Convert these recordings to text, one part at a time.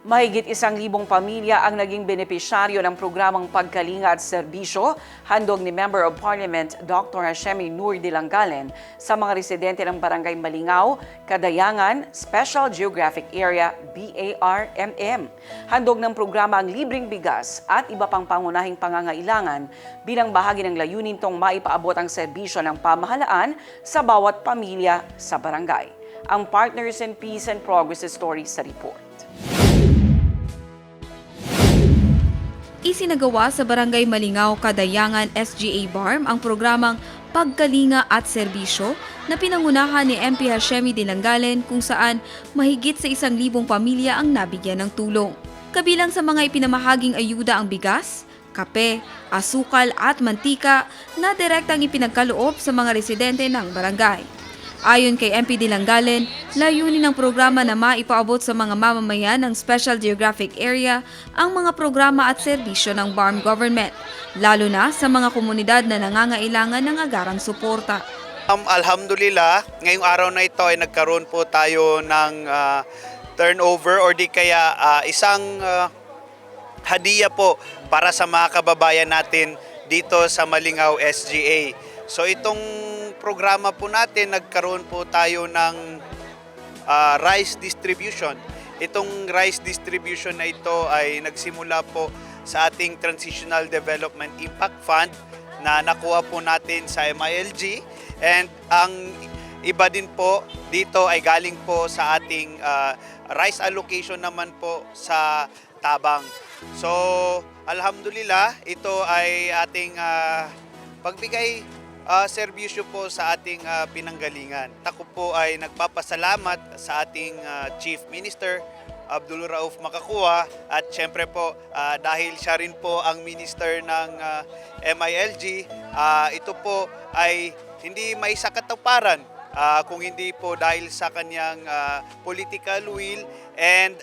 Mahigit 1,000 pamilya ang naging benepisyaryo ng programang pagkalinga at serbisyo, handog ni Member of Parliament Dr. Hashemi Nur Dilangalen sa mga residente ng Barangay Malingaw, Kadayangan, Special Geographic Area, BARMM. Handog ng programa ang libreng bigas at iba pang pangunahing pangangailangan bilang bahagi ng layunin tong maipaabot ang serbisyo ng pamahalaan sa bawat pamilya sa barangay. Ang Partners in Peace and Progress story sa report. Isinagawa sa Barangay Malingaw, Kadayangan, SGA BARM ang programang Pagkalinga at Serbisyo na pinangunahan ni MP Hashemi Dilangalen kung saan mahigit sa 1,000 pamilya ang nabigyan ng tulong. Kabilang sa mga ipinamahaging ayuda ang bigas, kape, asukal at mantika na direktang ipinagkaloob sa mga residente ng barangay. Ayon kay MP Dilangalen, layunin ng programa na maipaabot sa mga mamamayan ng Special Geographic Area ang mga programa at serbisyo ng BARM government, lalo na sa mga komunidad na nangangailangan ng agarang suporta. Alhamdulillah, ngayong araw na ito ay nagkaroon po tayo ng turnover or di kaya isang hadiah po para sa mga kababayan natin dito sa Malingaw SGA. So itong programa po natin, nagkaroon po tayo ng rice distribution. Itong rice distribution na ito ay nagsimula po sa ating Transitional Development Impact Fund na nakuha po natin sa MILG, and ang iba din po dito ay galing po sa ating rice allocation naman po sa Tabang. So alhamdulillah, ito ay ating pagbigay serbisyo po sa ating pinanggalingan. Ako po ay nagpapasalamat sa ating Chief Minister Abdul Rauf Makakua, at syempre po dahil siya rin po ang minister ng MILG, ito po ay hindi may sakatuparan kung hindi po dahil sa kanyang political will, and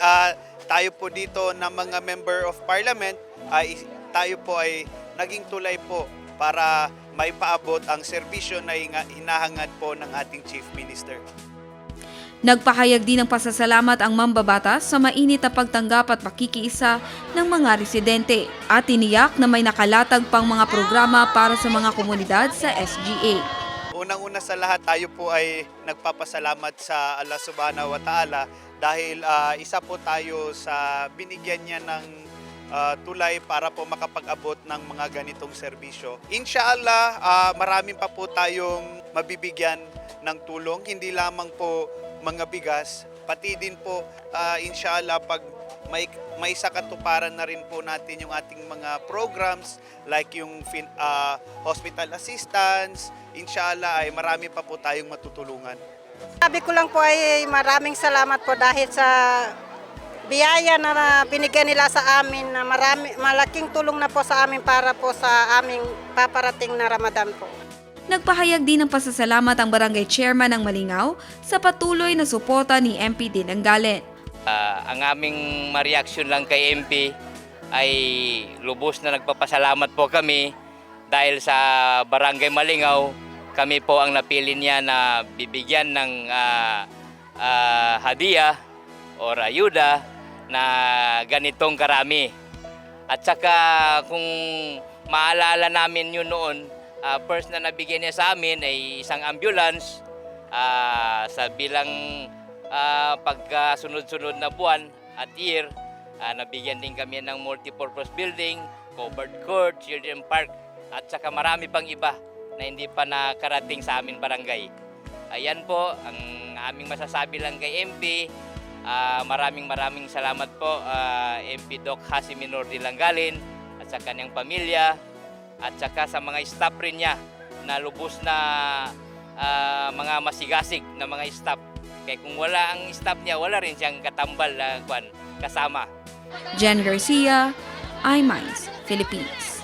tayo po dito na mga Member of Parliament tayo po ay naging tulay po para may paabot ang serbisyo na hinahangad po ng ating Chief Minister. Nagpahayag din ng pasasalamat ang mambabatas sa mainit na pagtanggap at pakikiisa ng mga residente at tiniyak na may nakalatag pang mga programa para sa mga komunidad sa SGA. Unang-una sa lahat, tayo po ay nagpapasalamat sa Allah Subhanahu wa Ta'ala dahil isa po tayo sa binigyan niya ng tulay para po makapag-abot ng mga ganitong serbisyo. Inshallah, maraming pa po tayong mabibigyan ng tulong, hindi lamang po mga bigas, pati din po inshallah pag may sakatuparan na rin po natin yung ating mga programs like yung hospital assistance, inshallah ay marami pa po tayong matutulungan. Sabi ko lang po ay maraming salamat po dahil sa biyaya na binigyan nila sa amin, na malaking tulong na po sa amin para po sa aming paparating na Ramadan po. Nagpahayag din ng pasasalamat ang Barangay Chairman ng Malingaw sa patuloy na suporta ni MP Dilangalen. Ang aming ma-reaction lang kay MP ay lubos na nagpapasalamat po kami dahil sa Barangay Malingaw, kami po ang napili niya na bibigyan ng hadiah o ayuda na ganitong karami. At saka kung maalala namin yun noon, first na nabigyan niya sa amin ay isang ambulance sa bilang pagkasunod-sunod na buwan at year. Nabigyan din kami ng multipurpose building, covered court, children park, at saka marami pang iba na hindi pa nakarating sa amin barangay. Ayan po ang aming masasabi lang kay MP. Maraming salamat po MP Doc Hashemi Nur Dilangalen at sa kanyang pamilya at saka sa mga staff rin niya na lubos na mga masigasig na mga staff. Kaya kung wala ang staff niya, wala rin siyang katambal na kasama. Jen Garcia, iMinds, Philippines.